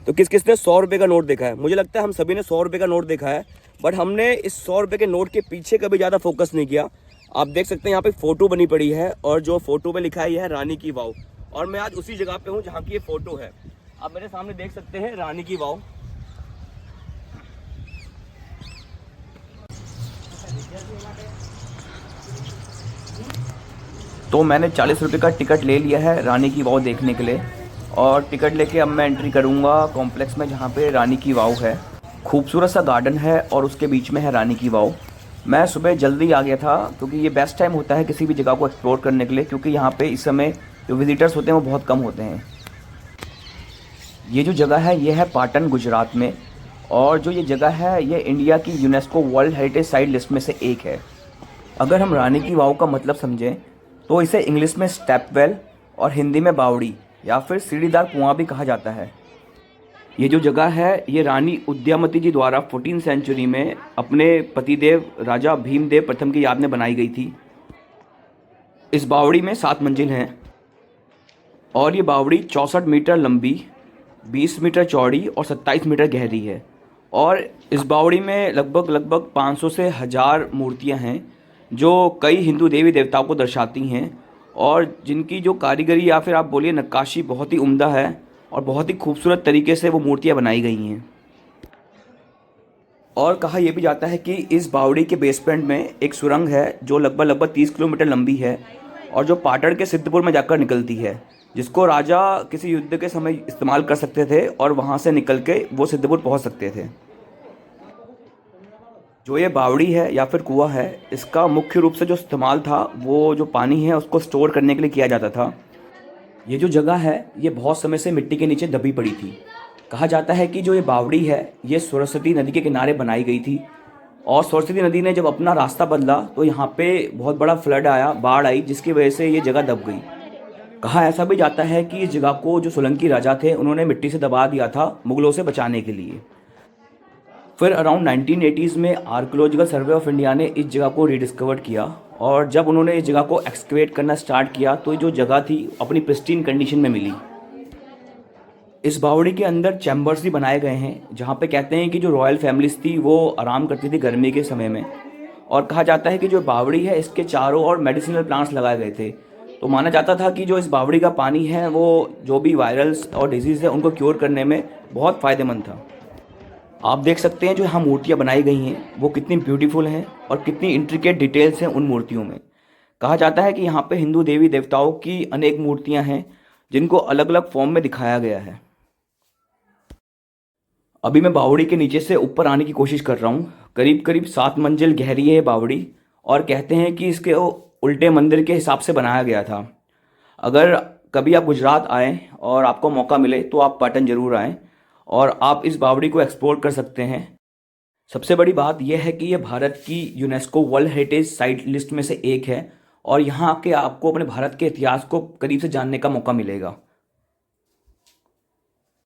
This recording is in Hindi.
तो किस किसने 100 रुपये का नोट देखा है? मुझे लगता है हम सभी ने 100 रुपये का नोट देखा है, बट हमने इस 100 रुपये के नोट के पीछे कभी ज़्यादा फोकस नहीं किया। आप देख सकते हैं यहाँ पे फ़ोटो बनी पड़ी है, और जो फ़ोटो पे लिखा है रानी की वाव, और मैं आज उसी जगह पे हूँ जहाँ की ये फ़ोटो है। आप मेरे सामने देख सकते हैं रानी की वाव। तो मैंने 40 रुपये का टिकट ले लिया है रानी की वाव देखने के लिए, और टिकट लेके अब मैं एंट्री करूँगा कॉम्प्लेक्स में जहाँ पे रानी की वाव है। खूबसूरत सा गार्डन है और उसके बीच में है रानी की वाव। मैं सुबह जल्दी आ गया था क्योंकि ये बेस्ट टाइम होता है किसी भी जगह को एक्सप्लोर करने के लिए, क्योंकि यहाँ पे इस समय जो विजिटर्स होते हैं वो बहुत कम होते हैं। ये जो जगह है ये है पाटन, गुजरात में, और जो ये जगह है ये इंडिया की UNESCO world heritage site list में से एक है। अगर हम रानी की वाव का मतलब समझें तो इसे इंग्लिश में स्टेपवेल और हिंदी में बावड़ी या फिर सीढ़ीदार कुआं भी कहा जाता है। ये जो जगह है ये रानी उद्यामती जी द्वारा 14वीं सेंचुरी में अपने पतिदेव राजा भीमदेव प्रथम की याद में बनाई गई थी। इस बावड़ी में 7 मंजिल हैं, और ये बावड़ी 64 मीटर लंबी, 20 मीटर चौड़ी और 27 मीटर गहरी है। और इस बावड़ी में लगभग 500 से 1000 मूर्तियां हैं जो कई हिंदू देवी देवताओं को दर्शाती हैं, और जिनकी जो कारीगरी या फिर आप बोलिए नक्काशी बहुत ही उम्दा है, और बहुत ही खूबसूरत तरीके से वो मूर्तियां बनाई गई हैं। और कहा यह भी जाता है कि इस बावड़ी के बेसमेंट में एक सुरंग है जो लगभग 30 किलोमीटर लंबी है, और जो पाटड़ के सिद्धपुर में जाकर निकलती है, जिसको राजा किसी युद्ध के समय इस्तेमाल कर सकते थे और वहाँ से निकल के वो सिद्धपुर पहुँच सकते थे। जो ये बावड़ी है या फिर कुआं है, इसका मुख्य रूप से जो इस्तेमाल था वो जो पानी है उसको स्टोर करने के लिए किया जाता था। ये जो जगह है ये बहुत समय से मिट्टी के नीचे दबी पड़ी थी। कहा जाता है कि जो ये बावड़ी है ये सरस्वती नदी के किनारे बनाई गई थी, और सरस्वती नदी ने जब अपना रास्ता बदला तो यहाँ पे बहुत बड़ा फ्लड आया, बाढ़ आई, जिसकी वजह से ये जगह दब गई। कहा ऐसा भी जाता है कि इस जगह को जो सोलंकी राजा थे उन्होंने मिट्टी से दबा दिया था मुगलों से बचाने के लिए। फिर अराउंड 1980s में आर्कियोलॉजिकल सर्वे ऑफ इंडिया ने इस जगह को रीडिस्कवर किया, और जब उन्होंने इस जगह को एक्सकेवेट करना स्टार्ट किया तो जो जगह थी अपनी प्रिस्टीन कंडीशन में मिली। इस बावड़ी के अंदर चैम्बर्स भी बनाए गए हैं जहाँ पे कहते हैं कि जो रॉयल फैमिलीज थी वो आराम करती थी गर्मी के समय में, और कहा जाता है कि जो बावड़ी है इसके चारों ओर मेडिसिनल प्लांट्स लगाए गए थे। तो माना जाता था कि जो इस बावड़ी का पानी है वो जो भी वायरल्स और डिजीज़ है उनको क्योर करने में बहुत फ़ायदेमंद था। आप देख सकते हैं जो यहाँ मूर्तियाँ बनाई गई हैं वो कितनी ब्यूटीफुल हैं और कितनी इंट्रिकेट डिटेल्स हैं उन मूर्तियों में। कहा जाता है कि यहाँ पे हिंदू देवी देवताओं की अनेक मूर्तियाँ हैं जिनको अलग अलग फॉर्म में दिखाया गया है। अभी मैं बावड़ी के नीचे से ऊपर आने की कोशिश कर रहा हूँ। करीब 7 मंजिल गहरी है ये बावड़ी, और कहते हैं कि इसके उल्टे मंदिर के हिसाब से बनाया गया था। अगर कभी आप गुजरात आएँ और आपको मौका मिले तो आप पाटन ज़रूर आएँ और आप इस बावड़ी को एक्सप्लोर कर सकते हैं। सबसे बड़ी बात यह है कि यह भारत की UNESCO world heritage site list में से एक है, और यहाँ आके आपको अपने भारत के इतिहास को करीब से जानने का मौका मिलेगा।